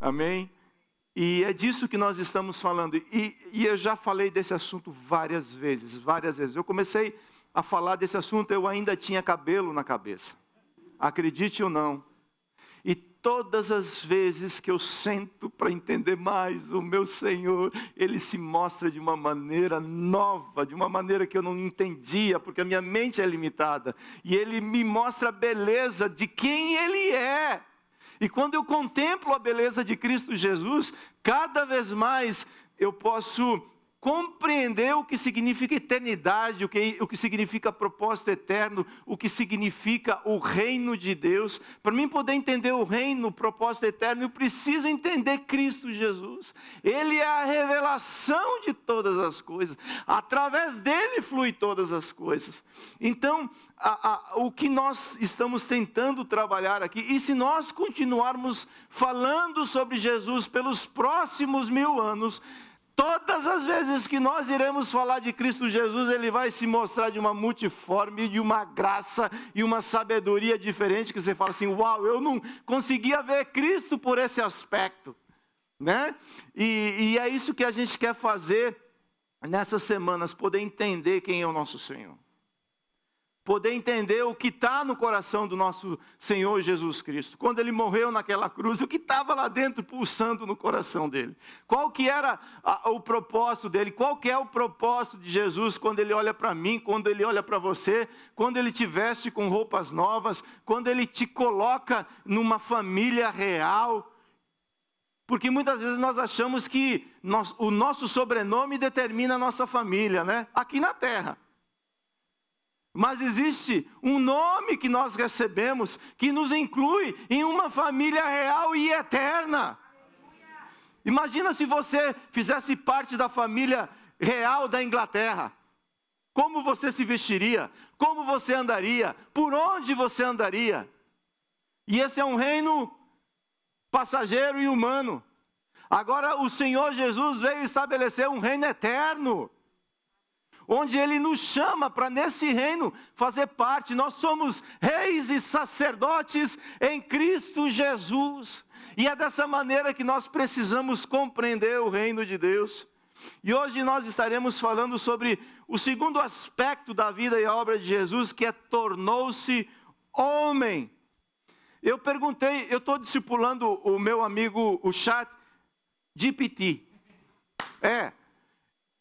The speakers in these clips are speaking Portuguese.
Amém? E é disso que nós estamos falando. E eu já falei desse assunto várias vezes. Eu comecei a falar desse assunto, eu ainda tinha cabelo na cabeça. Acredite ou não. E todas as vezes que eu sento para entender mais o meu Senhor, Ele se mostra de uma maneira nova, de uma maneira que eu não entendia, porque a minha mente é limitada. E Ele me mostra a beleza de quem Ele é. E quando eu contemplo a beleza de Cristo Jesus, cada vez mais eu posso compreender o que significa eternidade, o que significa propósito eterno, o que significa o reino de Deus. Para mim poder entender o reino, o propósito eterno, eu preciso entender Cristo Jesus. Ele é a revelação de todas as coisas. Através dele flui todas as coisas. Então, o que nós estamos tentando trabalhar aqui, e se nós continuarmos falando sobre Jesus pelos próximos 1000 anos, todas as vezes que nós iremos falar de Cristo Jesus, Ele vai se mostrar de uma multiforme, de uma graça e uma sabedoria diferente, que você fala assim, uau, eu não conseguia ver Cristo por esse aspecto, né? E é isso que a gente quer fazer nessas semanas, poder entender quem é o nosso Senhor. Poder entender o que está no coração do nosso Senhor Jesus Cristo. Quando Ele morreu naquela cruz, o que estava lá dentro pulsando no coração dele. Qual que era o propósito dele? Qual que é o propósito de Jesus quando Ele olha para mim, quando Ele olha para você, quando Ele te veste com roupas novas, quando Ele te coloca numa família real? Porque muitas vezes nós achamos que o nosso sobrenome determina a nossa família, né? Aqui na terra. Mas existe um nome que nós recebemos que nos inclui em uma família real e eterna. Imagina se você fizesse parte da família real da Inglaterra. Como você se vestiria? Como você andaria? Por onde você andaria? E esse é um reino passageiro e humano. Agora o Senhor Jesus veio estabelecer um reino eterno, onde Ele nos chama para nesse reino fazer parte. Nós somos reis e sacerdotes em Cristo Jesus. E é dessa maneira que nós precisamos compreender o reino de Deus. E hoje nós estaremos falando sobre o segundo aspecto da vida e a obra de Jesus, que é tornou-se homem. Eu perguntei, eu estou discipulando o meu amigo, o ChatGPT.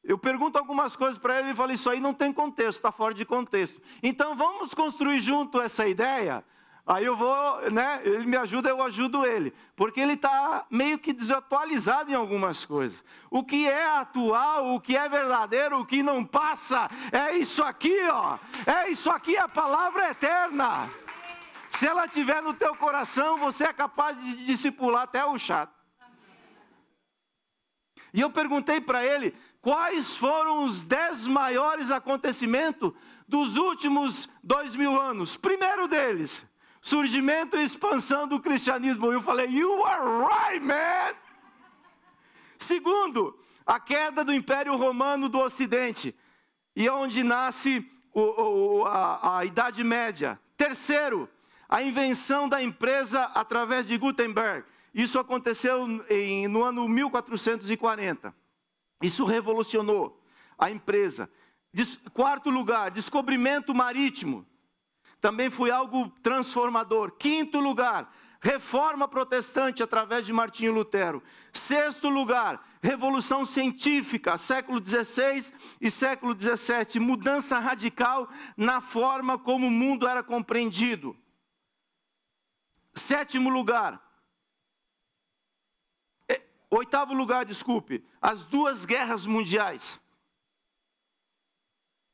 Eu pergunto algumas coisas para ele e falo, isso aí não tem contexto, está fora de contexto. Então vamos construir junto essa ideia? Aí eu vou, né? Ele me ajuda, eu ajudo ele. Porque ele está meio que desatualizado em algumas coisas. O que é atual, o que é verdadeiro, o que não passa, é isso aqui, ó. É isso aqui, a palavra eterna. Se ela estiver no teu coração, você é capaz de discipular até o chato. E eu perguntei para ele, quais foram os 10 maiores acontecimentos dos últimos 2000 anos? Primeiro deles, surgimento e expansão do cristianismo. Eu falei, you are right, man! Segundo, a queda do Império Romano do Ocidente, e onde nasce a Idade Média. Terceiro, a invenção da empresa através de Gutenberg. Isso aconteceu no ano 1440. Isso revolucionou a empresa. Quarto lugar, descobrimento marítimo. Também foi algo transformador. Quinto lugar, reforma protestante através de Martinho Lutero. Sexto lugar, revolução científica, século XVI e século XVII. Mudança radical na forma como o mundo era compreendido. Sétimo lugar. Oitavo lugar, desculpe, as 2 guerras mundiais.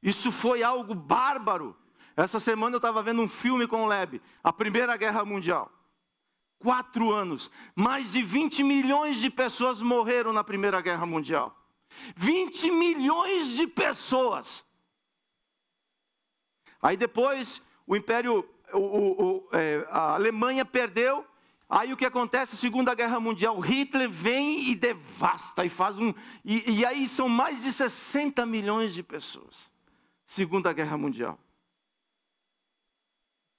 Isso foi algo bárbaro. Essa semana eu estava vendo um filme com o Leb, a Primeira Guerra Mundial. 4 anos, mais de 20 milhões de pessoas morreram na Primeira Guerra Mundial. 20 milhões de pessoas. Aí depois a Alemanha perdeu. Aí o que acontece? Segunda Guerra Mundial, Hitler vem e devasta e faz e aí são mais de 60 milhões de pessoas. Segunda Guerra Mundial.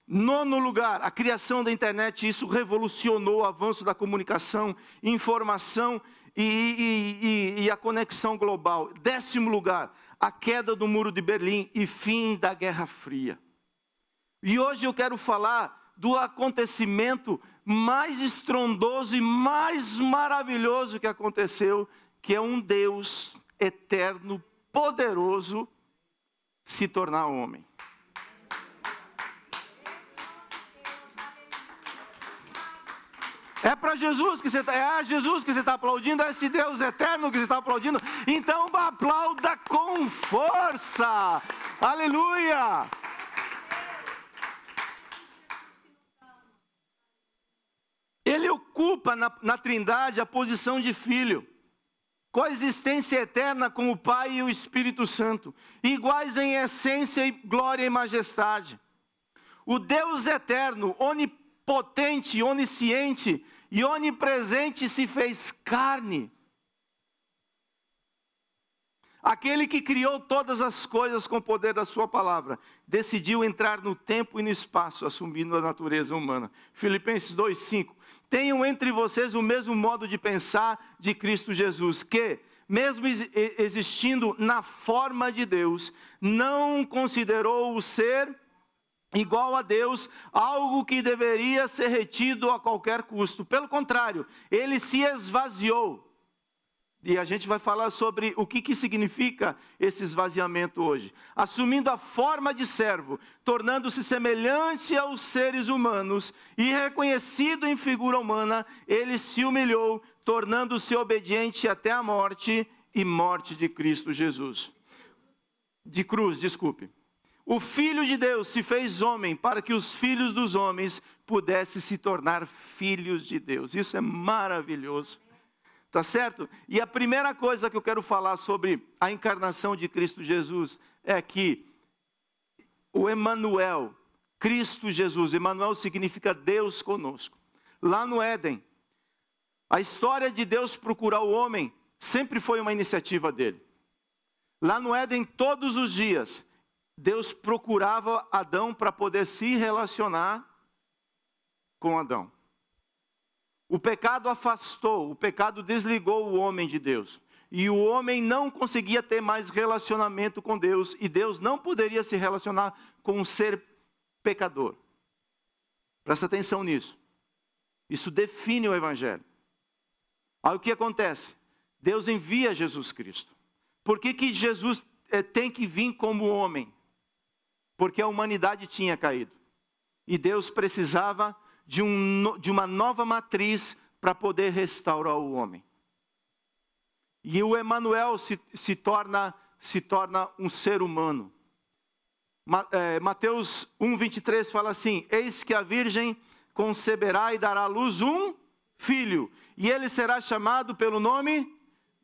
Nono lugar, a criação da internet. Isso revolucionou o avanço da comunicação, informação e a conexão global. 10º lugar, a queda do Muro de Berlim e fim da Guerra Fria. E hoje eu quero falar do acontecimento mais estrondoso e mais maravilhoso que aconteceu, que é um Deus eterno, poderoso, se tornar homem. É para Jesus que você está, é a Jesus que você está aplaudindo, é esse Deus eterno que você está aplaudindo. Então aplauda com força. Aleluia! Ele ocupa na Trindade a posição de filho. Coexistência eterna com o Pai e o Espírito Santo. Iguais em essência, glória e majestade. O Deus eterno, onipotente, onisciente e onipresente se fez carne. Aquele que criou todas as coisas com o poder da sua palavra, decidiu entrar no tempo e no espaço, assumindo a natureza humana. Filipenses 2:5. Tenham entre vocês o mesmo modo de pensar de Cristo Jesus, que, mesmo existindo na forma de Deus, não considerou o ser igual a Deus algo que deveria ser retido a qualquer custo. Pelo contrário, ele se esvaziou. E a gente vai falar sobre o que significa esse esvaziamento hoje. Assumindo a forma de servo, tornando-se semelhante aos seres humanos e reconhecido em figura humana, ele se humilhou, tornando-se obediente até a morte e morte de Cristo Jesus. De cruz, desculpe. O Filho de Deus se fez homem para que os filhos dos homens pudessem se tornar filhos de Deus. Isso é maravilhoso. Tá certo? E a primeira coisa que eu quero falar sobre a encarnação de Cristo Jesus é que o Emanuel, Cristo Jesus, Emanuel significa Deus conosco. Lá no Éden, a história de Deus procurar o homem sempre foi uma iniciativa dele. Lá no Éden, todos os dias, Deus procurava Adão para poder se relacionar com Adão. O pecado afastou, o pecado desligou o homem de Deus. E o homem não conseguia ter mais relacionamento com Deus. E Deus não poderia se relacionar com um ser pecador. Presta atenção nisso. Isso define o Evangelho. Aí o que acontece? Deus envia Jesus Cristo. Por que Jesus tem que vir como homem? Porque a humanidade tinha caído. E Deus precisava de uma nova matriz para poder restaurar o homem. E o Emanuel se torna um ser humano. Mateus 1:23 fala assim: eis que a virgem conceberá e dará à luz um filho, e ele será chamado pelo nome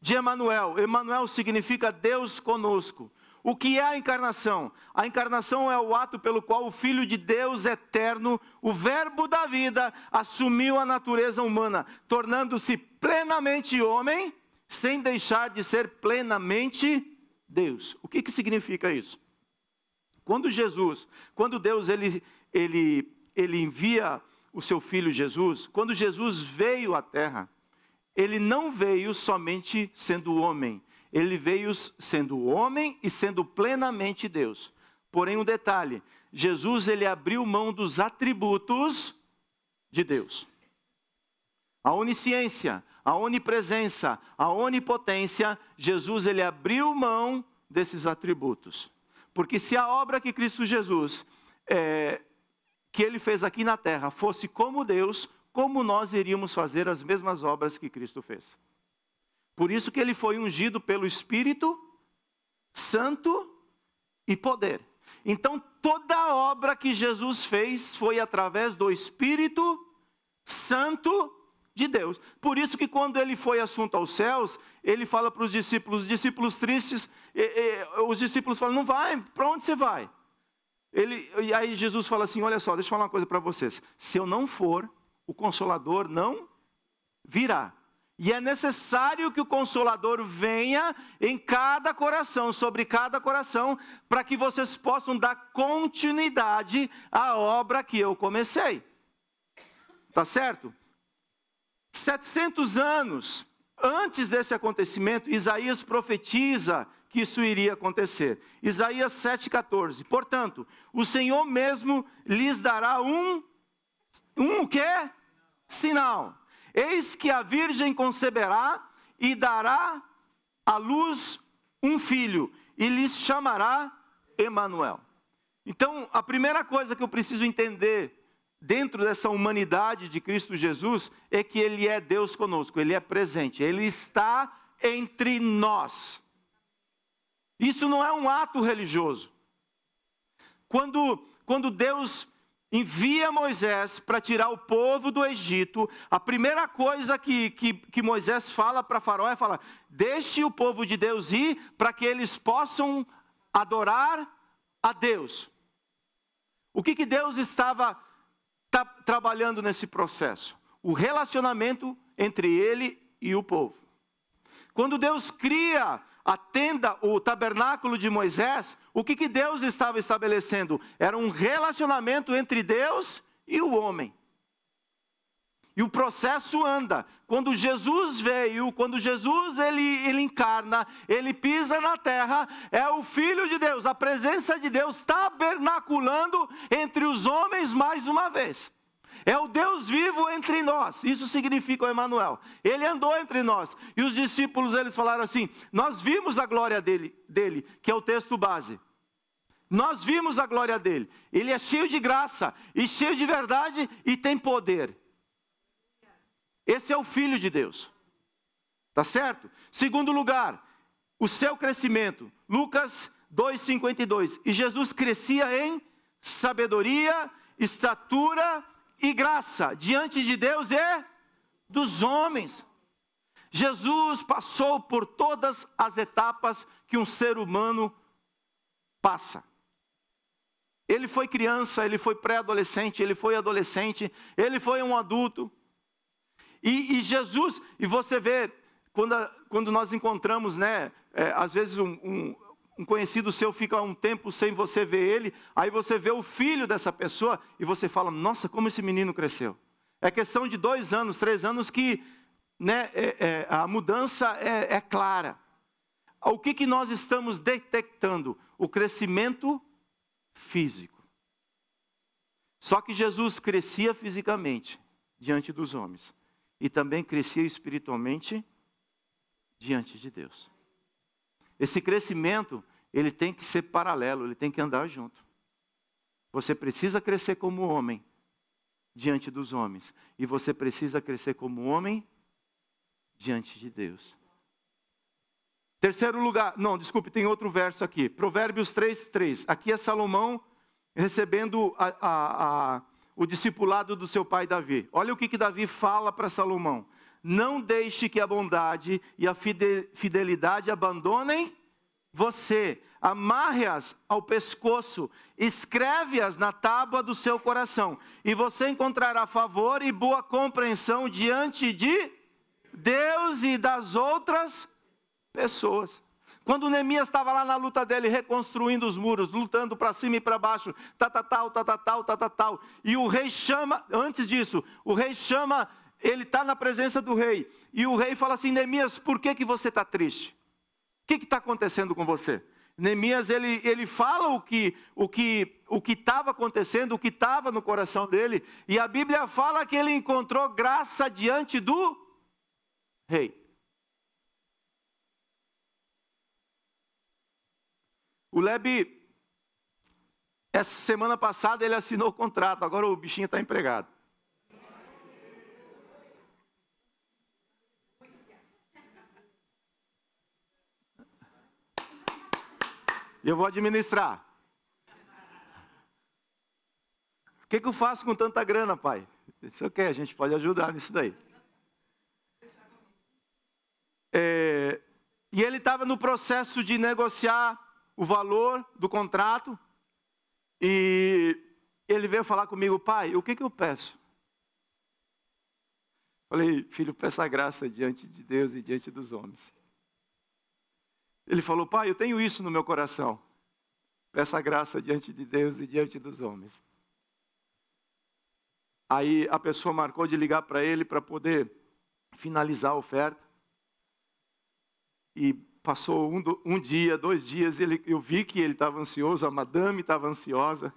de Emanuel. Emanuel significa Deus conosco. O que é a encarnação? A encarnação é o ato pelo qual o Filho de Deus eterno, o Verbo da vida, assumiu a natureza humana, tornando-se plenamente homem, sem deixar de ser plenamente Deus. O que significa isso? Quando Deus ele envia o seu Filho Jesus, quando Jesus veio à Terra, ele não veio somente sendo homem. Ele veio sendo homem e sendo plenamente Deus. Porém, um detalhe, Jesus ele abriu mão dos atributos de Deus. A onisciência, a onipresença, a onipotência, Jesus ele abriu mão desses atributos. Porque se a obra que Cristo Jesus, que ele fez aqui na terra, fosse como Deus, como nós iríamos fazer as mesmas obras que Cristo fez? Por isso que ele foi ungido pelo Espírito Santo e poder. Então toda a obra que Jesus fez foi através do Espírito Santo de Deus. Por isso que quando ele foi assunto aos céus, ele fala para os discípulos tristes, os discípulos falam: não vai, para onde você vai? E aí Jesus fala assim: olha só, deixa eu falar uma coisa para vocês. Se eu não for, o Consolador não virá. E é necessário que o Consolador venha em cada coração, sobre cada coração, para que vocês possam dar continuidade à obra que eu comecei. Tá certo? 700 anos antes desse acontecimento, Isaías profetiza que isso iria acontecer. Isaías 7,14. Portanto, o Senhor mesmo lhes dará um o quê? Sinal. Eis que a virgem conceberá e dará à luz um filho, e lhes chamará Emanuel. Então, a primeira coisa que eu preciso entender dentro dessa humanidade de Cristo Jesus é que Ele é Deus conosco, Ele é presente, Ele está entre nós. Isso não é um ato religioso. Quando Deus envia Moisés para tirar o povo do Egito, a primeira coisa que Moisés fala para Faraó é falar: deixe o povo de Deus ir para que eles possam adorar a Deus. O que Deus estava trabalhando nesse processo? O relacionamento entre ele e o povo. Quando Deus cria a tenda, o tabernáculo de Moisés, o que Deus estava estabelecendo? Era um relacionamento entre Deus e o homem. E o processo anda. Quando Jesus veio, quando Jesus ele encarna, ele pisa na terra, é o Filho de Deus, a presença de Deus tabernaculando entre os homens mais uma vez. É o Deus vivo entre nós. Isso significa o Emanuel. Ele andou entre nós. E os discípulos, eles falaram assim: nós vimos a glória dele, que é o texto base. Nós vimos a glória dele. Ele é cheio de graça, e cheio de verdade, e tem poder. Esse é o Filho de Deus. Tá certo? Segundo lugar, o seu crescimento. Lucas 2,52. E Jesus crescia em sabedoria, estatura e graça diante de Deus e dos homens. Jesus passou por todas as etapas que um ser humano passa. Ele foi criança, ele foi pré-adolescente, ele foi adolescente, ele foi um adulto. E Jesus, e você vê, quando nós encontramos, às vezes um conhecido seu fica um tempo sem você ver ele, aí você vê o filho dessa pessoa e você fala: nossa, como esse menino cresceu. É questão de 2 anos, 3 anos que a mudança é clara. O que nós estamos detectando? O crescimento físico. Só que Jesus crescia fisicamente diante dos homens e também crescia espiritualmente diante de Deus. Esse crescimento, ele tem que ser paralelo, ele tem que andar junto. Você precisa crescer como homem diante dos homens. E você precisa crescer como homem diante de Deus. Terceiro lugar, tem outro verso aqui. Provérbios 3:3. Aqui é Salomão recebendo o discipulado do seu pai Davi. Olha o que Davi fala para Salomão. Não deixe que a bondade e a fidelidade abandonem você. Amarre-as ao pescoço, escreve-as na tábua do seu coração. E você encontrará favor e boa compreensão diante de Deus e das outras pessoas. Quando Neemias estava lá na luta dele, reconstruindo os muros, lutando para cima e para baixo, tal. E o rei chama, antes disso, ele está na presença do rei. E o rei fala assim: Neemias, por que você está triste? O que está acontecendo com você? Neemias, ele fala o que estava acontecendo, o que estava no coração dele. E a Bíblia fala que ele encontrou graça diante do rei. O Lebi, essa semana passada ele assinou o contrato, agora o bichinho está empregado. E eu vou administrar. O que eu faço com tanta grana, pai? Isso é a gente pode ajudar nisso daí. E ele estava no processo de negociar o valor do contrato. E ele veio falar comigo: pai, o que eu peço? Falei, filho, peça graça diante de Deus e diante dos homens. Ele falou, pai, eu tenho isso no meu coração. Peça graça diante de Deus e diante dos homens. Aí a pessoa marcou de ligar para ele para poder finalizar a oferta. E passou um dia, 2 dias, eu vi que ele estava ansioso, a madame estava ansiosa.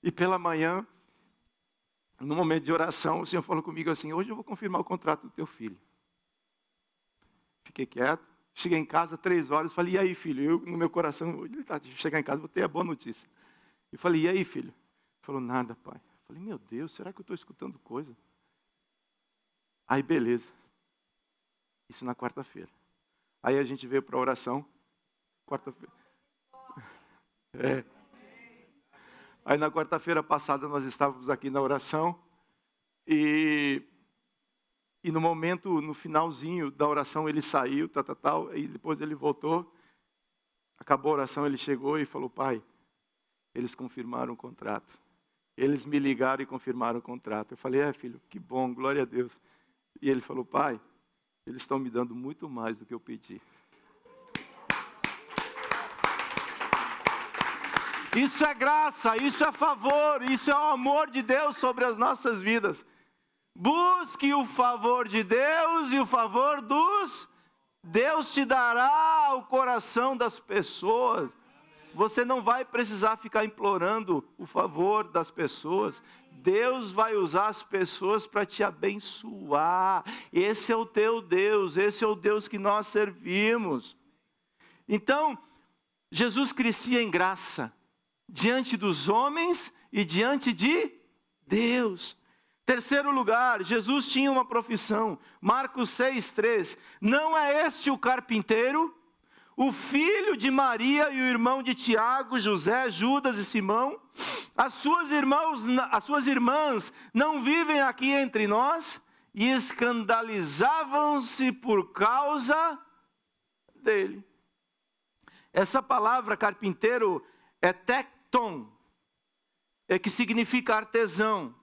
E pela manhã, no momento de oração, o Senhor falou comigo assim, hoje eu vou confirmar o contrato do teu filho. Fiquei quieto, cheguei em casa, 3 horas, falei, e aí filho? Eu, no meu coração, hoje ele chegar em casa, vou ter a boa notícia. E falei, e aí filho? Ele falou, nada pai. Eu falei, meu Deus, será que eu estou escutando coisa? Aí beleza. Isso na quarta-feira. Aí a gente veio para a oração, quarta-feira. Aí na quarta-feira passada nós estávamos aqui na oração e no momento, no finalzinho da oração ele saiu, e depois ele voltou, acabou a oração, ele chegou e falou, pai, eles confirmaram o contrato. Eles me ligaram e confirmaram o contrato. Eu falei, filho, que bom, glória a Deus. E ele falou, pai, eles estão me dando muito mais do que eu pedi. Isso é graça, isso é favor, isso é o amor de Deus sobre as nossas vidas. Busque o favor de Deus e o favor dos... Deus te dará o coração das pessoas. Você não vai precisar ficar implorando o favor das pessoas. Deus vai usar as pessoas para te abençoar. Esse é o teu Deus, esse é o Deus que nós servimos. Então, Jesus crescia em graça, diante dos homens e diante de Deus. Terceiro lugar, Jesus tinha uma profissão. Marcos 6,3. Não é este o carpinteiro, o filho de Maria e o irmão de Tiago, José, Judas e Simão? As suas irmãs não vivem aqui entre nós? E escandalizavam-se por causa dele. Essa palavra carpinteiro é tecton, que significa artesão,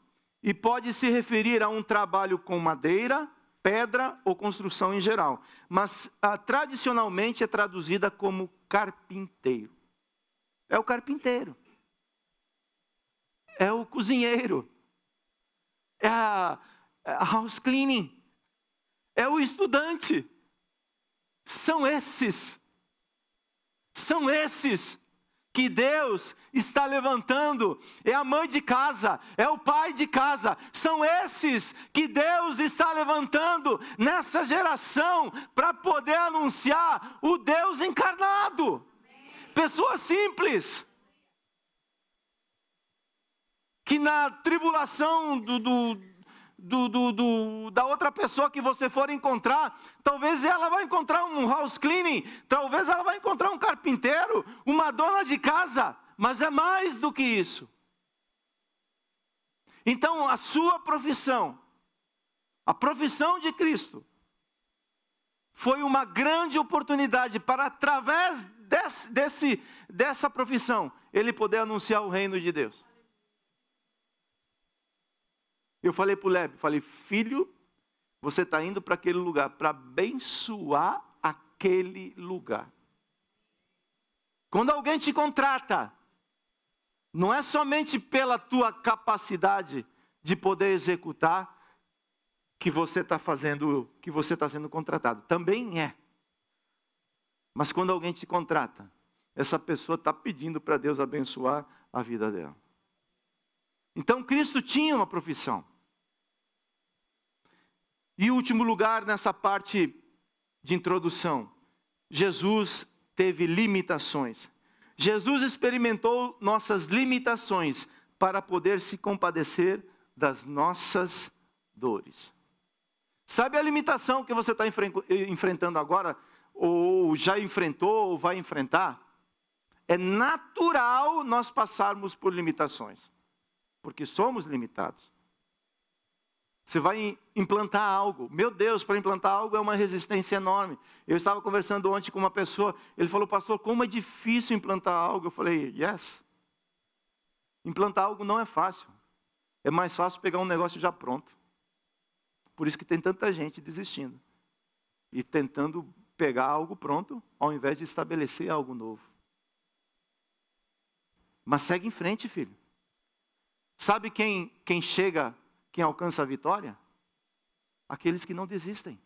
e pode se referir a um trabalho com madeira, pedra ou construção em geral. Mas tradicionalmente é traduzida como carpinteiro. É o carpinteiro. É o cozinheiro. É a house cleaning. É o estudante. São esses que Deus está levantando. É a mãe de casa, é o pai de casa. São esses que Deus está levantando nessa geração para poder anunciar o Deus encarnado. Pessoas simples, que na tribulação da outra pessoa que você for encontrar, talvez ela vai encontrar um house cleaning, talvez ela vai encontrar um carpinteiro, uma dona de casa, mas é mais do que isso. Então a sua profissão, a profissão de Cristo, foi uma grande oportunidade para, através dessa profissão, ele poder anunciar o reino de Deus. Eu falei para o Lebe, filho, você está indo para aquele lugar, para abençoar aquele lugar. Quando alguém te contrata, não é somente pela tua capacidade de poder executar que você está sendo contratado. Também é. Mas quando alguém te contrata, essa pessoa está pedindo para Deus abençoar a vida dela. Então Cristo tinha uma profissão. E último lugar nessa parte de introdução, Jesus teve limitações. Jesus experimentou nossas limitações para poder se compadecer das nossas dores. Sabe a limitação que você está enfrentando agora, ou já enfrentou, ou vai enfrentar? É natural nós passarmos por limitações, porque somos limitados. Você vai implantar algo. Meu Deus, para implantar algo é uma resistência enorme. Eu estava conversando ontem com uma pessoa, ele falou, pastor, como é difícil implantar algo? Eu falei, yes. Implantar algo não é fácil. É mais fácil pegar um negócio já pronto. Por isso que tem tanta gente desistindo e tentando pegar algo pronto, ao invés de estabelecer algo novo. Mas segue em frente, filho. Sabe quem chega, quem alcança a vitória? Aqueles que não desistem.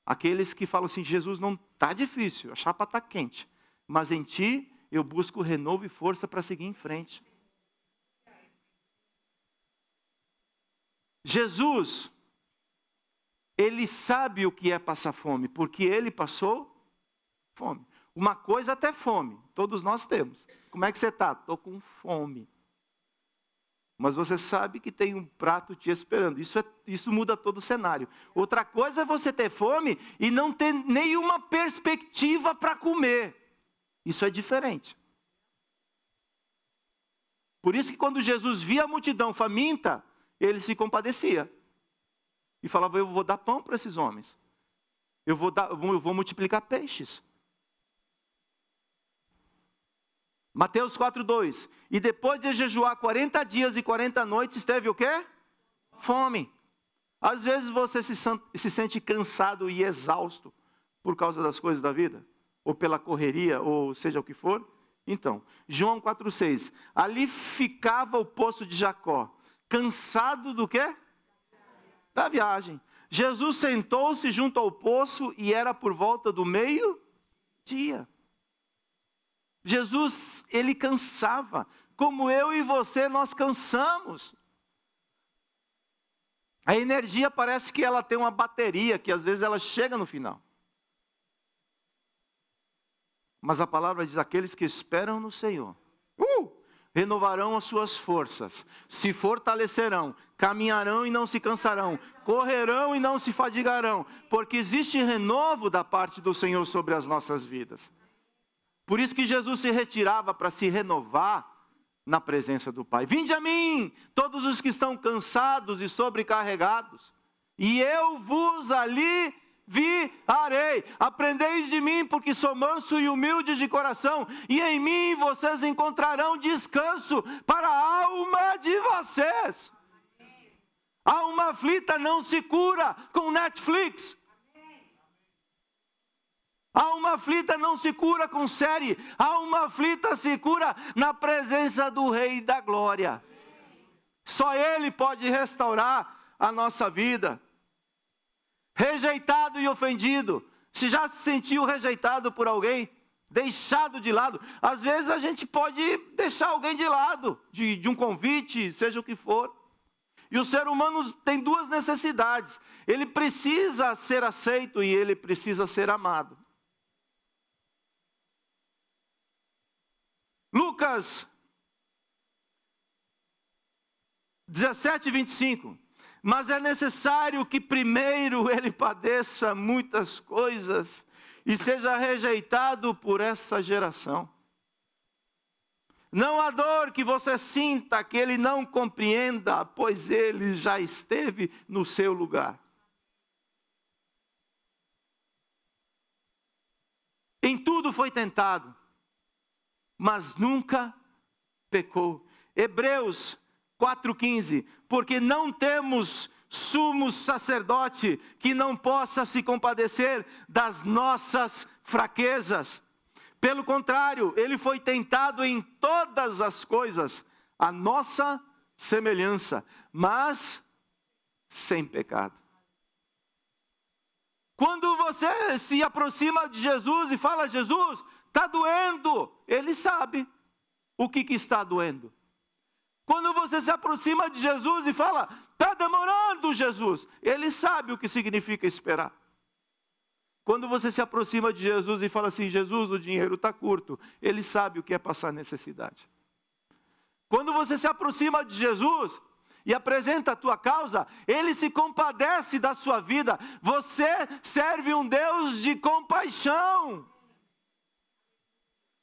Aqueles que falam assim, Jesus, não está difícil, a chapa está quente, mas em ti eu busco renovo e força para seguir em frente. Jesus, ele sabe o que é passar fome, porque ele passou fome. Uma coisa até fome, todos nós temos. Como é que você está? Estou com fome. Mas você sabe que tem um prato te esperando. Isso muda todo o cenário. Outra coisa é você ter fome e não ter nenhuma perspectiva para comer. Isso é diferente. Por isso que quando Jesus via a multidão faminta, ele se compadecia. E falava, eu vou dar pão para esses homens. Eu vou multiplicar peixes. Mateus 4:2. E depois de jejuar 40 dias e 40 noites, teve o quê? Fome. Às vezes você se sente cansado e exausto por causa das coisas da vida, ou pela correria, ou seja o que for. Então, João 4:6. Ali ficava o poço de Jacó, cansado do quê? Da viagem. Jesus sentou-se junto ao poço e era por volta do meio-dia. Jesus, ele cansava, como eu e você, nós cansamos. A energia parece que ela tem uma bateria, que às vezes ela chega no final. Mas a palavra diz, aqueles que esperam no Senhor, renovarão as suas forças, se fortalecerão, caminharão e não se cansarão, correrão e não se fadigarão, porque existe renovo da parte do Senhor sobre as nossas vidas. Por isso que Jesus se retirava para se renovar na presença do Pai. Vinde a mim, todos os que estão cansados e sobrecarregados, e eu vos aliviarei. Aprendeis de mim, porque sou manso e humilde de coração, e em mim vocês encontrarão descanso para a alma de vocês. A alma aflita não se cura com Netflix. A alma aflita não se cura com série. A alma aflita se cura na presença do Rei da Glória. Só Ele pode restaurar a nossa vida. Rejeitado e ofendido. Se já se sentiu rejeitado por alguém, deixado de lado. Às vezes a gente pode deixar alguém de lado, de um convite, seja o que for. E o ser humano tem duas necessidades. Ele precisa ser aceito e ele precisa ser amado. Lucas 17:25. Mas é necessário que primeiro ele padeça muitas coisas e seja rejeitado por essa geração. Não há dor que você sinta que ele não compreenda, pois ele já esteve no seu lugar. Em tudo foi tentado, mas nunca pecou. Hebreus 4:15, porque não temos sumo sacerdote que não possa se compadecer das nossas fraquezas. Pelo contrário, ele foi tentado em todas as coisas, a nossa semelhança, mas sem pecado. Quando você se aproxima de Jesus e fala, Jesus, está doendo, ele sabe o que está doendo. Quando você se aproxima de Jesus e fala, está demorando, Jesus, ele sabe o que significa esperar. Quando você se aproxima de Jesus e fala assim, Jesus, o dinheiro está curto, ele sabe o que é passar necessidade. Quando você se aproxima de Jesus e apresenta a tua causa, ele se compadece da sua vida. Você serve um Deus de compaixão.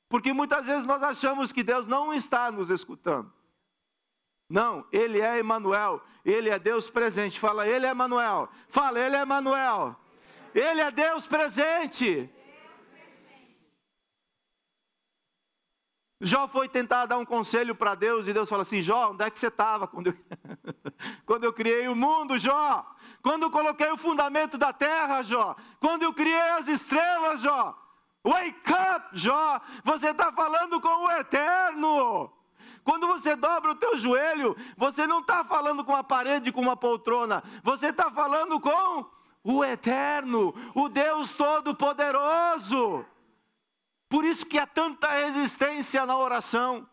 Porque muitas vezes nós achamos que Deus não está nos escutando. Não, Ele é Emanuel, Ele é Deus presente. Fala, Ele é Emanuel. Fala, Ele é Emanuel. Ele é Deus presente. Jó foi tentar dar um conselho para Deus e Deus fala assim: Jó, onde é que você estava quando eu criei o mundo, Jó? Quando eu coloquei o fundamento da terra, Jó? Quando eu criei as estrelas, Jó? Wake up, Jó! Você está falando com o Eterno. Quando você dobra o teu joelho, você não está falando com a parede, com uma poltrona. Você está falando com o Eterno, o Deus Todo-Poderoso. Por isso que há tanta resistência na oração.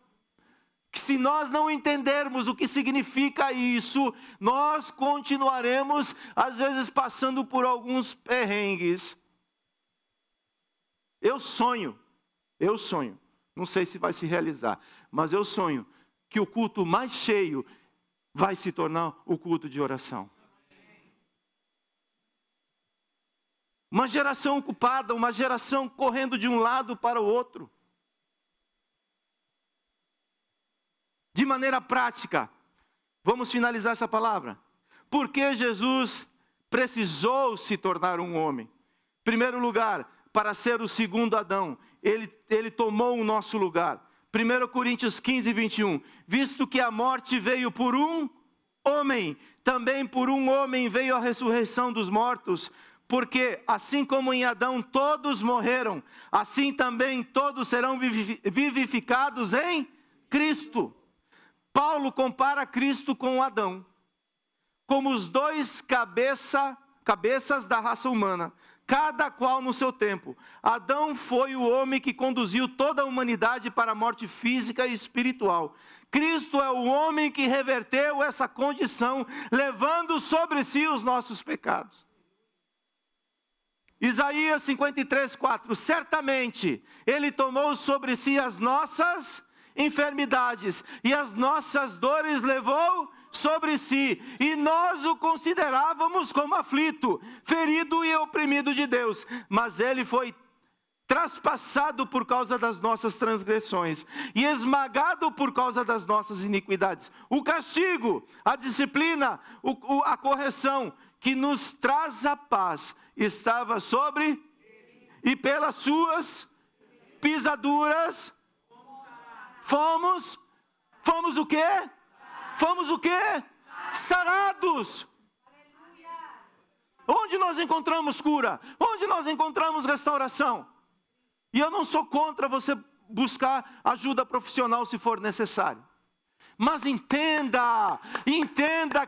Que se nós não entendermos o que significa isso, nós continuaremos, às vezes, passando por alguns perrengues. Eu sonho, não sei se vai se realizar, mas eu sonho que o culto mais cheio vai se tornar o culto de oração. Uma geração ocupada, uma geração correndo de um lado para o outro. De maneira prática, vamos finalizar essa palavra. Por que Jesus precisou se tornar um homem? Em primeiro lugar, para ser o segundo Adão, ele tomou o nosso lugar. 1 Coríntios 15, 21. Visto que a morte veio por um homem, também por um homem veio a ressurreição dos mortos. Porque assim como em Adão todos morreram, assim também todos serão vivificados em Cristo. Paulo compara Cristo com Adão, como os dois cabeças da raça humana, cada qual no seu tempo. Adão foi o homem que conduziu toda a humanidade para a morte física e espiritual. Cristo é o homem que reverteu essa condição, levando sobre si os nossos pecados. Isaías 53, 4. Certamente Ele tomou sobre si as nossas enfermidades e as nossas dores levou sobre si. E nós o considerávamos como aflito, ferido e oprimido de Deus. Mas Ele foi traspassado por causa das nossas transgressões e esmagado por causa das nossas iniquidades. O castigo, a disciplina, a correção que nos traz a paz estava sobre e pelas suas pisaduras fomos o quê? Fomos o quê? Sarados. Onde nós encontramos cura? Onde nós encontramos restauração? E eu não sou contra você buscar ajuda profissional se for necessário. Mas entenda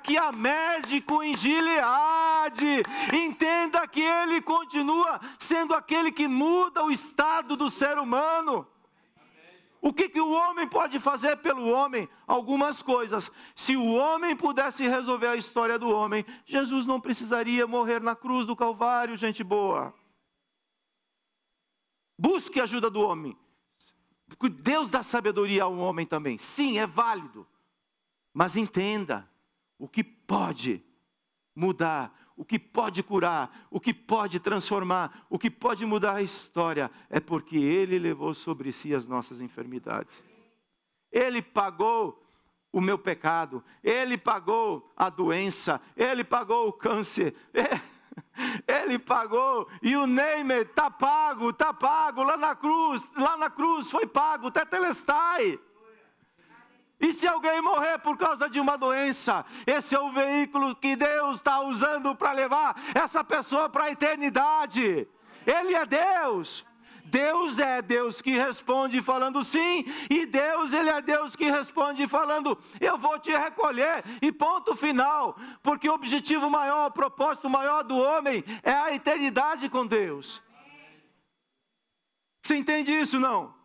que há médico em Gileade, entenda que Ele continua sendo aquele que muda o estado do ser humano. O que o homem pode fazer pelo homem? Algumas coisas. Se o homem pudesse resolver a história do homem, Jesus não precisaria morrer na cruz do Calvário, gente boa. Busque a ajuda do homem. Deus dá sabedoria ao homem também. Sim, é válido. Mas entenda, o que pode mudar, o que pode curar, o que pode transformar, o que pode mudar a história, é porque Ele levou sobre si as nossas enfermidades. Ele pagou o meu pecado, Ele pagou a doença, Ele pagou o câncer, Ele pagou, e o name está pago, lá na cruz foi pago, tetelestai. E se alguém morrer por causa de uma doença, esse é o veículo que Deus está usando para levar essa pessoa para a eternidade. Ele é Deus. Deus é Deus que responde falando sim, e Ele é Deus que responde falando, eu vou te recolher, e ponto final. Porque o objetivo maior, o propósito maior do homem é a eternidade com Deus. Você entende isso, não?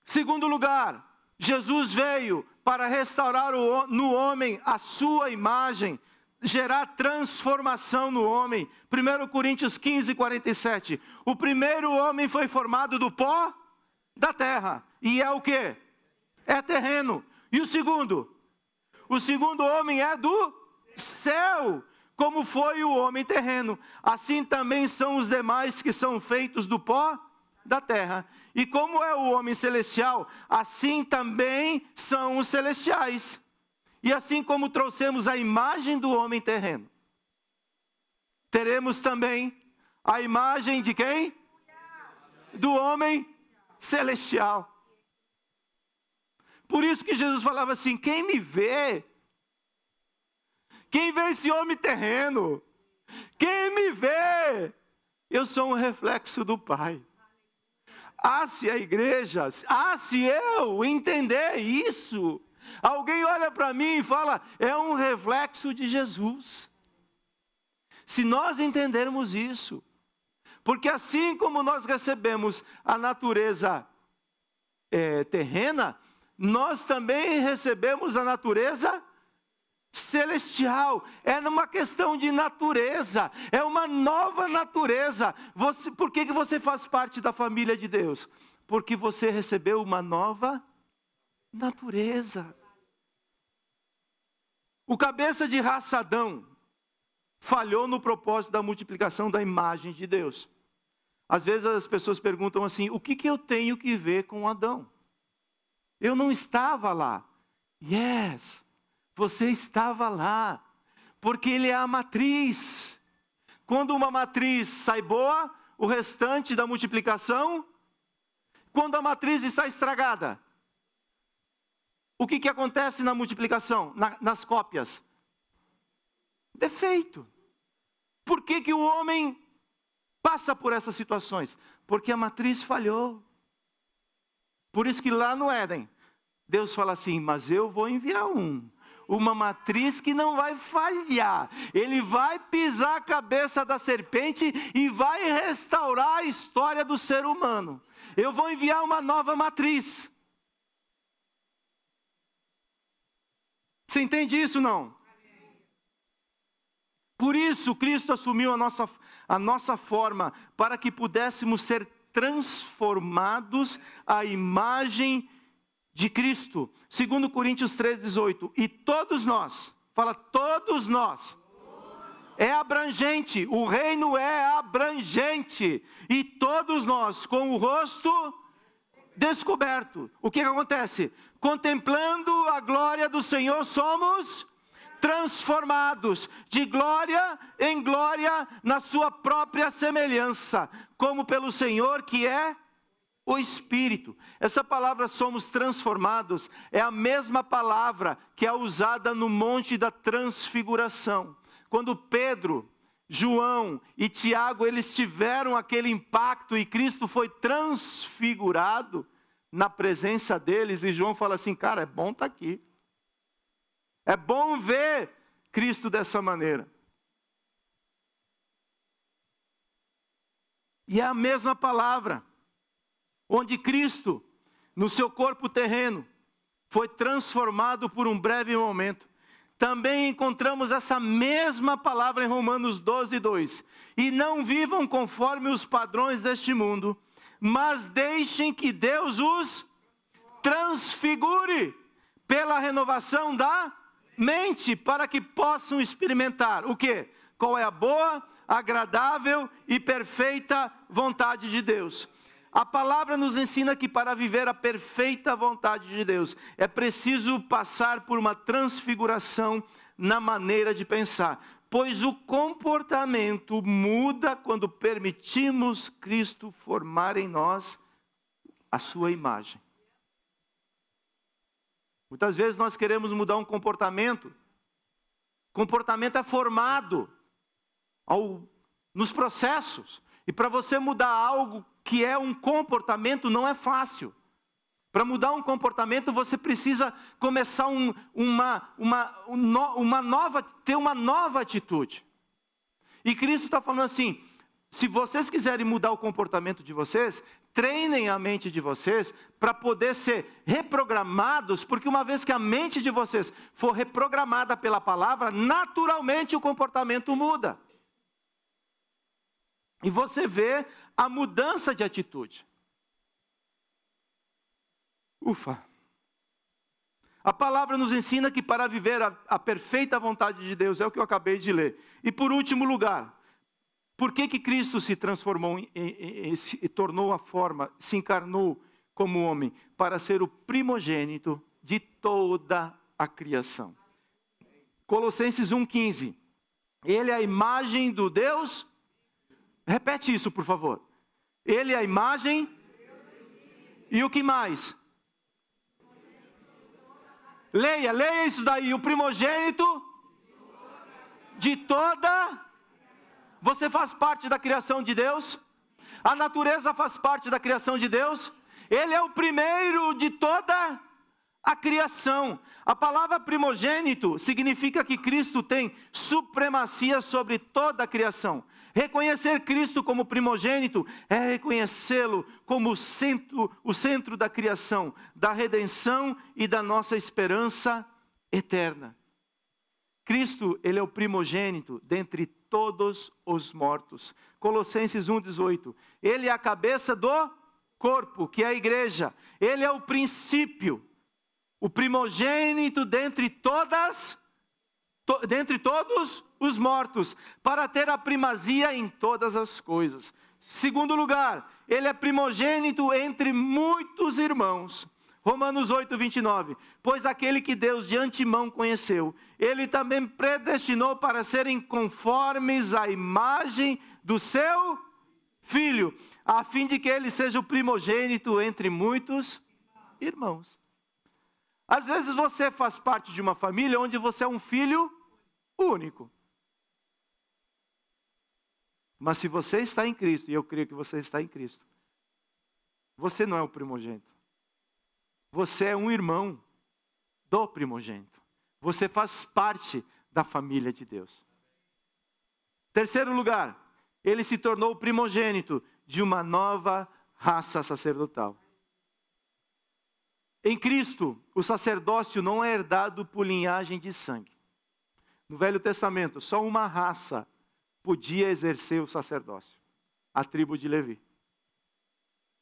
Segundo lugar, Jesus veio para restaurar no homem a sua imagem, gerar transformação no homem. 1 Coríntios 15, 47. O primeiro homem foi formado do pó da terra. E é o quê? É terreno. E o segundo? O segundo homem é do céu, como foi o homem terreno. Assim também são os demais que são feitos do pó da terra. E como é o homem celestial, assim também são os celestiais. E assim como trouxemos a imagem do homem terreno, teremos também a imagem de quem? Do homem celestial. Por isso que Jesus falava assim: quem me vê? Quem vê esse homem terreno? Quem me vê? Eu sou um reflexo do Pai. Se a igreja, se eu entender isso, alguém olha para mim e fala: é um reflexo de Jesus. Se nós entendermos isso, porque assim como nós recebemos a natureza terrena, nós também recebemos a natureza celestial. É numa questão de natureza, é uma nova natureza. Por que você faz parte da família de Deus? Porque você recebeu uma nova natureza. O cabeça de raça Adão falhou no propósito da multiplicação da imagem de Deus. Às vezes as pessoas perguntam assim: o que eu tenho que ver com Adão? Eu não estava lá. Yes, você estava lá, porque ele é a matriz. Quando uma matriz sai boa, o restante da multiplicação. Quando a matriz está estragada, o que acontece na multiplicação, nas cópias? Defeito. Por que o homem passa por essas situações? Porque a matriz falhou. Por isso que lá no Éden, Deus fala assim: mas eu vou enviar uma matriz que não vai falhar. Ele vai pisar a cabeça da serpente e vai restaurar a história do ser humano. Eu vou enviar uma nova matriz. Você entende isso, não? Por isso Cristo assumiu a nossa forma, para que pudéssemos ser transformados à imagem de Cristo. 2 Coríntios 3,18. E todos nós, fala todos nós, é abrangente, o reino é abrangente. E todos nós, com o rosto descoberto. O que acontece? Contemplando a glória do Senhor, somos transformados de glória em glória na sua própria semelhança, como pelo Senhor que é o Espírito. Essa palavra somos transformados é a mesma palavra que é usada no Monte da Transfiguração. Quando Pedro, João e Tiago, eles tiveram aquele impacto e Cristo foi transfigurado na presença deles, e João fala assim: cara, é bom estar aqui. É bom ver Cristo dessa maneira. E é a mesma palavra, onde Cristo, no seu corpo terreno, foi transformado por um breve momento. Também encontramos essa mesma palavra em Romanos 12:2. E não vivam conforme os padrões deste mundo, mas deixem que Deus os transfigure pela renovação da mente, para que possam experimentar o quê? Qual é a boa, agradável e perfeita vontade de Deus. A palavra nos ensina que para viver a perfeita vontade de Deus, é preciso passar por uma transfiguração na maneira de pensar. Pois o comportamento muda quando permitimos Cristo formar em nós a sua imagem. Muitas vezes nós queremos mudar um comportamento. Comportamento é formado nos processos. E para você mudar algo que é um comportamento, não é fácil. Para mudar um comportamento, você precisa começar ter uma nova atitude. E Cristo está falando assim: se vocês quiserem mudar o comportamento de vocês, treinem a mente de vocês para poder ser reprogramados, porque uma vez que a mente de vocês for reprogramada pela palavra, naturalmente o comportamento muda. E você vê a mudança de atitude. Ufa! A palavra nos ensina que para viver a perfeita vontade de Deus, é o que eu acabei de ler. E por último lugar, por que Cristo se transformou e tornou a forma, se encarnou como homem? Para ser o primogênito de toda a criação. Colossenses 1,15. Ele é a imagem do Deus. Repete isso, por favor. Ele é a imagem E o que mais? Leia isso daí. O primogênito de toda... Você faz parte da criação de Deus? A natureza faz parte da criação de Deus? Ele é o primeiro de toda a criação. A palavra primogênito significa que Cristo tem supremacia sobre toda a criação. Reconhecer Cristo como primogênito é reconhecê-lo como o centro da criação, da redenção e da nossa esperança eterna. Cristo, ele é o primogênito dentre todos os mortos. Colossenses 1,18. Ele é a cabeça do corpo, que é a igreja. Ele é o princípio, o primogênito dentre todos os mortos, para ter a primazia em todas as coisas. Segundo lugar, ele é primogênito entre muitos irmãos. Romanos 8:29. Pois aquele que Deus de antemão conheceu, ele também predestinou para serem conformes à imagem do seu Filho, a fim de que ele seja o primogênito entre muitos irmãos. Às vezes você faz parte de uma família onde você é um filho único. Mas se você está em Cristo, e eu creio que você está em Cristo, você não é o primogênito. Você é um irmão do primogênito. Você faz parte da família de Deus. Terceiro lugar, ele se tornou o primogênito de uma nova raça sacerdotal. Em Cristo, o sacerdócio não é herdado por linhagem de sangue. No Velho Testamento, só uma raça podia exercer o sacerdócio, a tribo de Levi.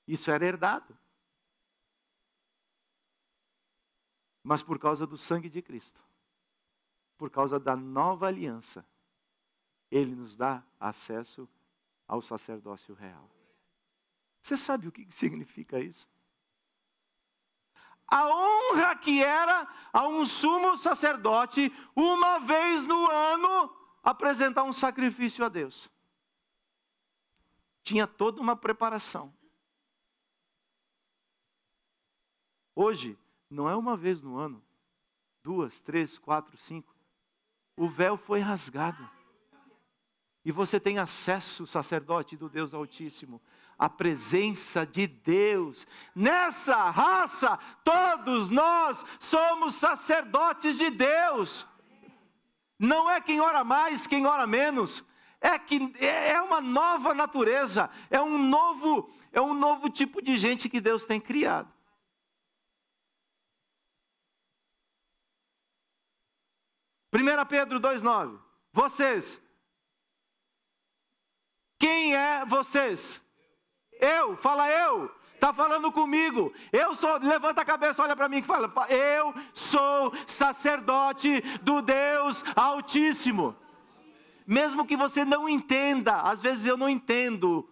Isso era herdado. Mas por causa do sangue de Cristo, por causa da nova aliança, ele nos dá acesso ao sacerdócio real. Você sabe o que significa isso? A honra que era a um sumo sacerdote, uma vez no ano, apresentar um sacrifício a Deus. Tinha toda uma preparação. Hoje, não é uma vez no ano, 2, 3, 4, 5. O véu foi rasgado. E você tem acesso, sacerdote do Deus Altíssimo, à presença de Deus. Nessa raça, todos nós somos sacerdotes de Deus. Não é quem ora mais, quem ora menos. É uma nova natureza. É um novo tipo de gente que Deus tem criado. Primeira Pedro 2,9. Vocês. Quem é vocês? Eu, fala eu. Está falando comigo. Eu sou, levanta a cabeça, olha para mim que fala. Eu sou sacerdote do Deus Altíssimo. Mesmo que você não entenda, às vezes eu não entendo,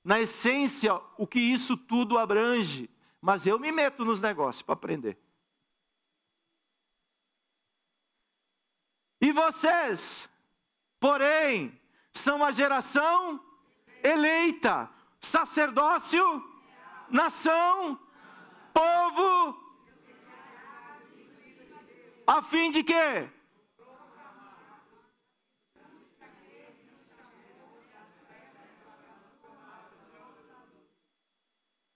na essência, o que isso tudo abrange. Mas eu me meto nos negócios para aprender. E vocês, porém, são a geração eleita, sacerdócio, nação, povo, a fim de quê?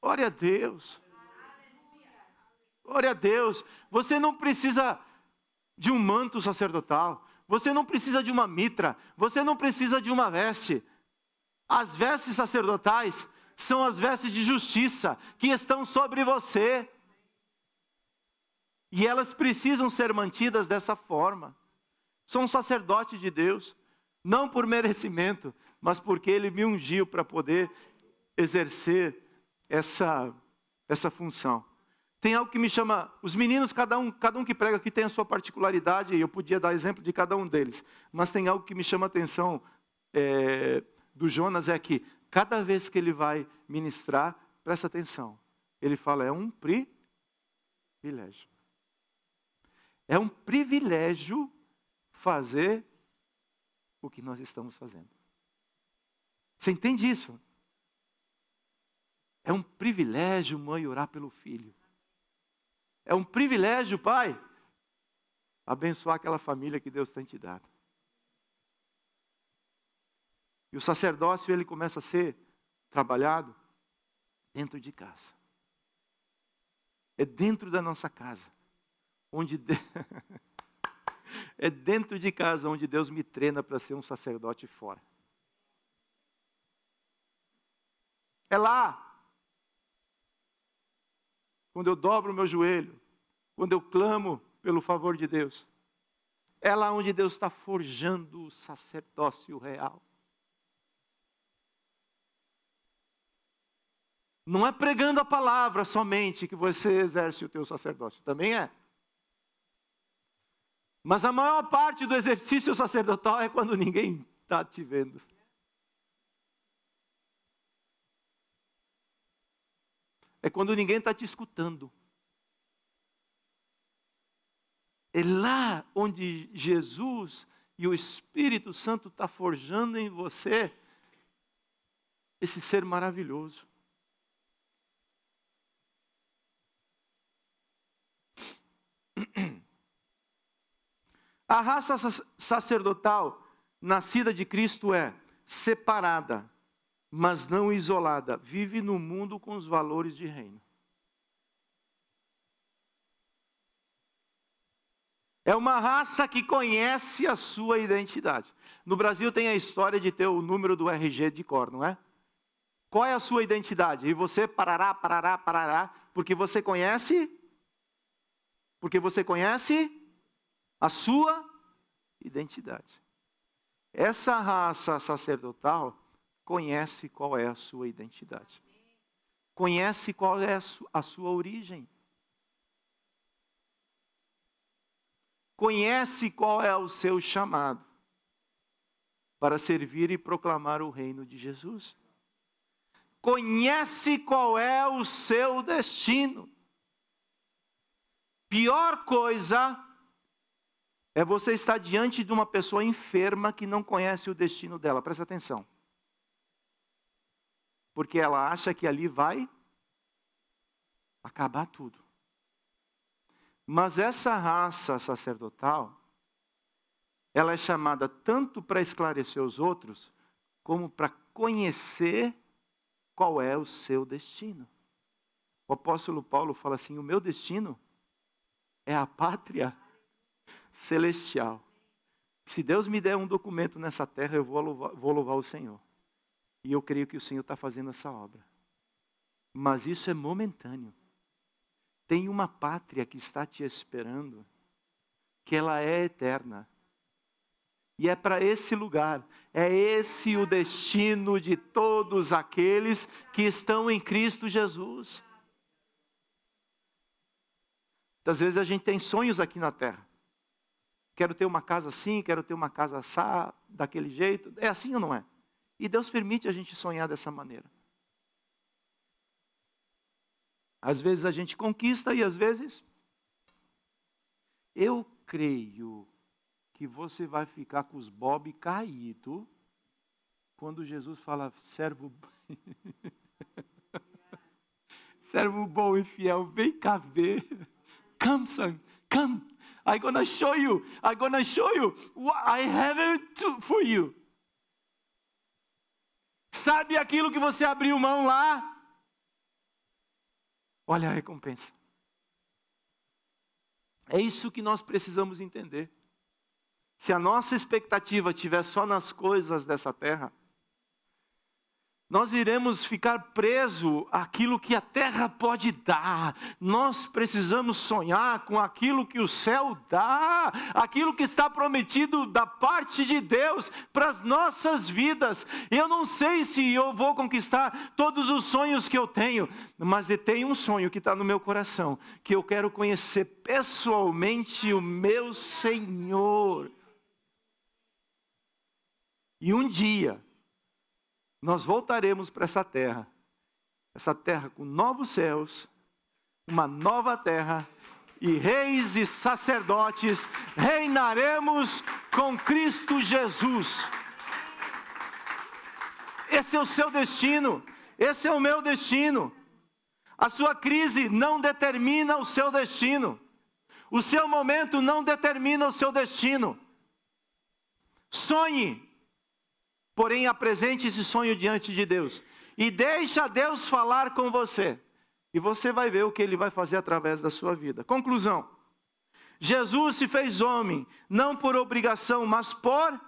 Glória a Deus. Glória a Deus. Você não precisa de um manto sacerdotal. Você não precisa de uma mitra. Você não precisa de uma veste. As vestes sacerdotais são as vestes de justiça que estão sobre você. E elas precisam ser mantidas dessa forma. Sou um sacerdote de Deus, não por merecimento, mas porque Ele me ungiu para poder exercer essa função. Tem algo que me chama, os meninos, cada um que prega aqui tem a sua particularidade, e eu podia dar exemplo de cada um deles, mas tem algo que me chama a atenção do Jonas, é que cada vez que ele vai ministrar, presta atenção, ele fala, é um privilégio. É um privilégio fazer o que nós estamos fazendo. Você entende isso? É um privilégio, mãe, orar pelo filho. É um privilégio, pai, abençoar aquela família que Deus tem te dado. E o sacerdócio, ele começa a ser trabalhado dentro de casa. É dentro da nossa casa. É dentro de casa onde Deus me treina para ser um sacerdote fora. É lá. Quando eu dobro o meu joelho. Quando eu clamo pelo favor de Deus. É lá onde Deus está forjando o sacerdócio real. Não é pregando a palavra somente que você exerce o teu sacerdócio. Também é. Mas a maior parte do exercício sacerdotal é quando ninguém está te vendo. É quando ninguém está te escutando. É lá onde Jesus e o Espírito Santo está forjando em você esse ser maravilhoso. A raça sacerdotal nascida de Cristo é separada, mas não isolada. Vive no mundo com os valores de reino. É uma raça que conhece a sua identidade. No Brasil tem a história de ter o número do RG de cor, não é? Qual é a sua identidade? E você parará, porque você conhece a sua identidade. Essa raça sacerdotal conhece qual é a sua identidade. Conhece qual é a sua origem. Conhece qual é o seu chamado para servir e proclamar o reino de Jesus. Conhece qual é o seu destino. Pior coisa é você estar diante de uma pessoa enferma que não conhece o destino dela. Presta atenção. Porque ela acha que ali vai acabar tudo. Mas essa raça sacerdotal, ela é chamada tanto para esclarecer os outros, como para conhecer qual é o seu destino. O apóstolo Paulo fala assim: o meu destino é a pátria celestial. Se Deus me der um documento nessa terra, eu vou louvar o Senhor. E eu creio que o Senhor está fazendo essa obra. Mas isso é momentâneo. Tem uma pátria que está te esperando, que ela é eterna. E é para esse lugar, é esse o destino de todos aqueles que estão em Cristo Jesus. Muitas vezes a gente tem sonhos aqui na terra. Quero ter uma casa assim, quero ter uma casa assá, daquele jeito. É assim ou não é? E Deus permite a gente sonhar dessa maneira. Às vezes a gente conquista e às vezes... Eu creio que você vai ficar com os bob caído quando Jesus fala: servo... servo bom e fiel, vem cá ver. Come, son, come. I'm gonna show you what I have for you. Sabe aquilo que você abriu mão lá? Olha a recompensa. É isso que nós precisamos entender. Se a nossa expectativa estiver só nas coisas dessa terra, nós iremos ficar presos àquilo que a terra pode dar. Nós precisamos sonhar com aquilo que o céu dá, aquilo que está prometido da parte de Deus para as nossas vidas. Eu não sei se eu vou conquistar todos os sonhos que eu tenho, mas eu tenho um sonho que está no meu coração, que eu quero conhecer pessoalmente o meu Senhor. E um dia nós voltaremos para essa terra com novos céus, uma nova terra, e reis e sacerdotes reinaremos com Cristo Jesus. Esse é o seu destino, Esse é o meu destino. A sua crise não determina o seu destino. O seu momento não determina o seu destino. Sonhe, porém apresente esse sonho diante de Deus. E deixa Deus falar com você. E você vai ver o que Ele vai fazer através da sua vida. Conclusão. Jesus se fez homem, não por obrigação, mas por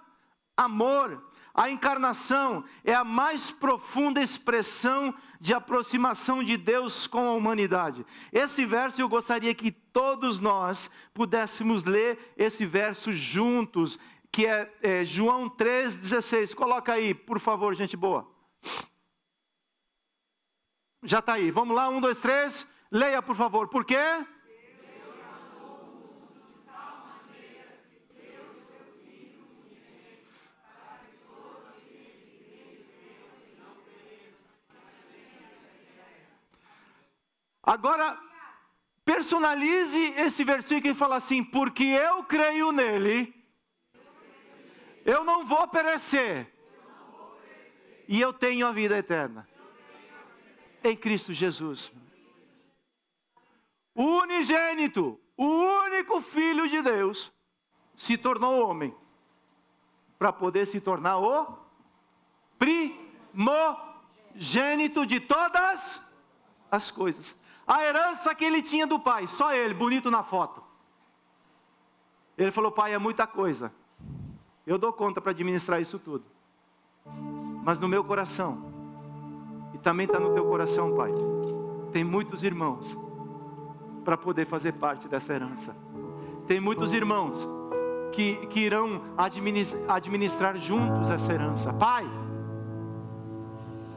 amor. A encarnação é a mais profunda expressão de aproximação de Deus com a humanidade. Esse verso eu gostaria que todos nós pudéssemos ler esse verso juntos, que é João 3,16. Coloca aí, por favor, gente boa. Já está aí. Vamos lá, 1, 2, 3. Leia, por favor. Por quê? Agora, personalize esse versículo e fala assim: porque eu creio nele, eu não vou perecer, e eu tenho a vida eterna, em Cristo Jesus. O unigênito, o único Filho de Deus, se tornou homem, para poder se tornar o primogênito de todas as coisas. A herança que ele tinha do pai, só ele, bonito na foto. Ele falou: pai, é muita coisa, eu dou conta para administrar isso tudo. Mas no meu coração, e também está no teu coração, pai, tem muitos irmãos para poder fazer parte dessa herança. Tem muitos irmãos que irão administrar juntos essa herança. Pai,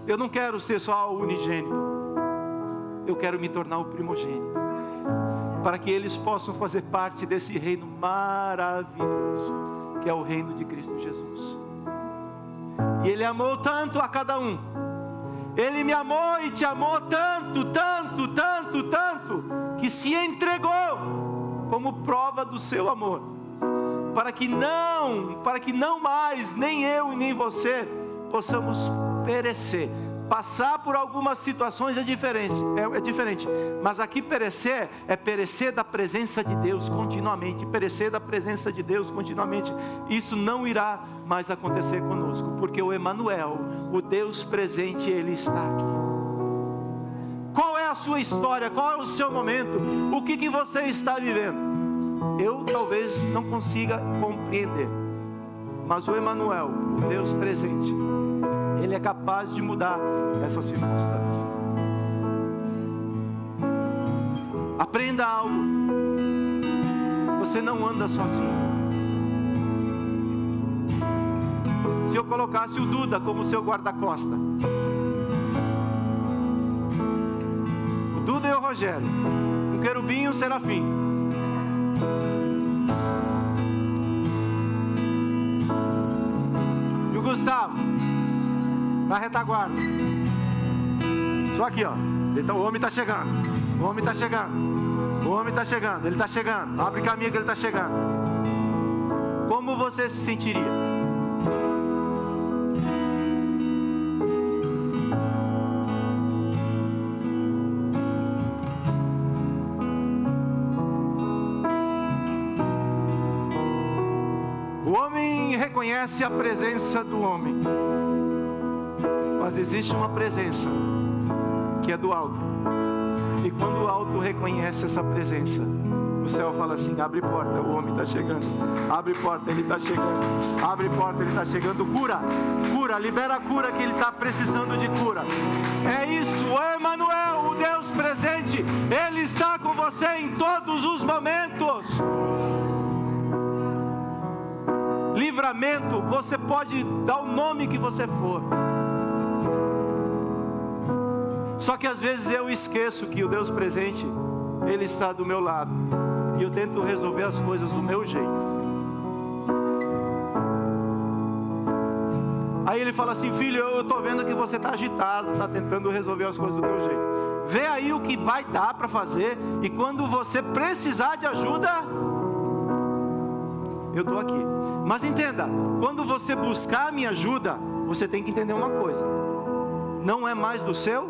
eu não quero ser só o unigênito, eu quero me tornar o primogênito, para que eles possam fazer parte desse reino maravilhoso, que é o reino de Cristo Jesus. E Ele amou tanto a cada um. Ele me amou e te amou tanto, tanto, tanto, tanto, que se entregou como prova do seu amor, para que não mais, nem eu e nem você, possamos perecer. Passar por algumas situações é diferente, mas aqui perecer é perecer da presença de Deus continuamente, perecer da presença de Deus continuamente. Isso não irá mais acontecer conosco, porque o Emanuel, o Deus presente, Ele está aqui. Qual é a sua história? Qual é o seu momento? O que você está vivendo? Eu talvez não consiga compreender, mas o Emanuel, o Deus presente, Ele é capaz de mudar essa circunstância. Aprenda algo. Você não anda sozinho. Se eu colocasse o Duda como seu guarda-costa, o Duda e o Rogério, um querubim e um serafim, e o Gustavo na retaguarda. Só aqui, ó. Então, o homem está chegando. O homem está chegando. O homem está chegando. Ele está chegando. Abre caminho que ele está chegando. Como você se sentiria? O homem reconhece a presença do homem, mas existe uma presença que é do alto. E quando o alto reconhece essa presença, o céu fala assim: abre porta, o homem está chegando. Abre porta, ele está chegando. Abre porta, ele está chegando. Cura, cura, libera a cura, que ele está precisando de cura. É isso, o Emanuel, o Deus presente, Ele está com você em todos os momentos. Livramento, você pode dar o nome que você for. Só que às vezes eu esqueço que o Deus presente, Ele está do meu lado, e eu tento resolver as coisas do meu jeito. Aí Ele fala assim: filho, eu estou vendo que você está agitado, está tentando resolver as coisas do meu jeito. Vê aí o que vai dar para fazer, e quando você precisar de ajuda, eu estou aqui. Mas entenda, quando você buscar a minha ajuda, você tem que entender uma coisa: não é mais do seu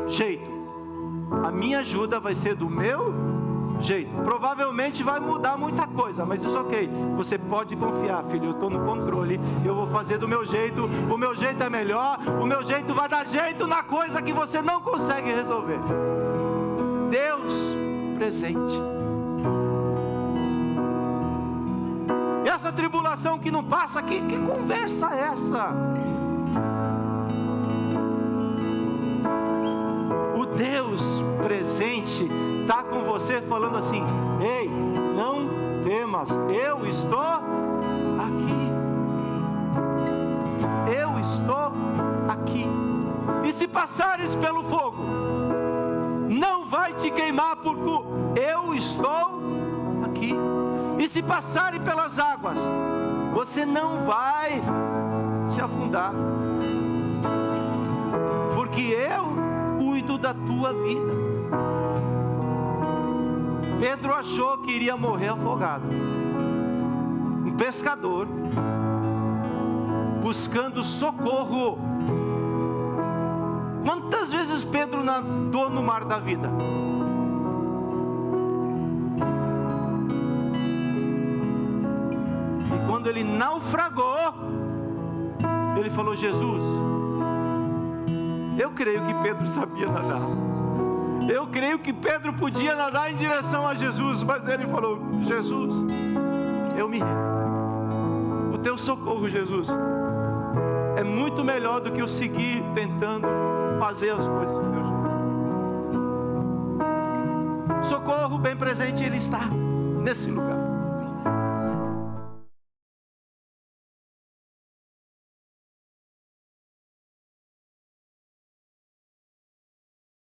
jeito. A minha ajuda vai ser do meu jeito. Provavelmente vai mudar muita coisa, mas isso ok. Você pode confiar, filho, eu estou no controle, eu vou fazer do meu jeito, o meu jeito é melhor, o meu jeito vai dar jeito na coisa que você não consegue resolver. Deus presente. E essa tribulação que não passa, que conversa é essa? O Deus presente está com você falando assim: ei, não temas, eu estou aqui. Eu estou aqui. E se passares pelo fogo, não vai te queimar, porque eu estou aqui. E se passarem pelas águas, você não vai se afundar, porque eu cuido da tua vida. Pedro achou que iria morrer afogado. Um pescador buscando socorro. Quantas vezes Pedro nadou no mar da vida? E quando ele naufragou, ele falou: Jesus, eu creio que Pedro sabia nadar. Eu creio que Pedro podia nadar em direção a Jesus, mas ele falou: Jesus, eu me rendo. O teu socorro, Jesus, é muito melhor do que eu seguir tentando fazer as coisas do meu jeito. Socorro bem presente, ele está nesse lugar.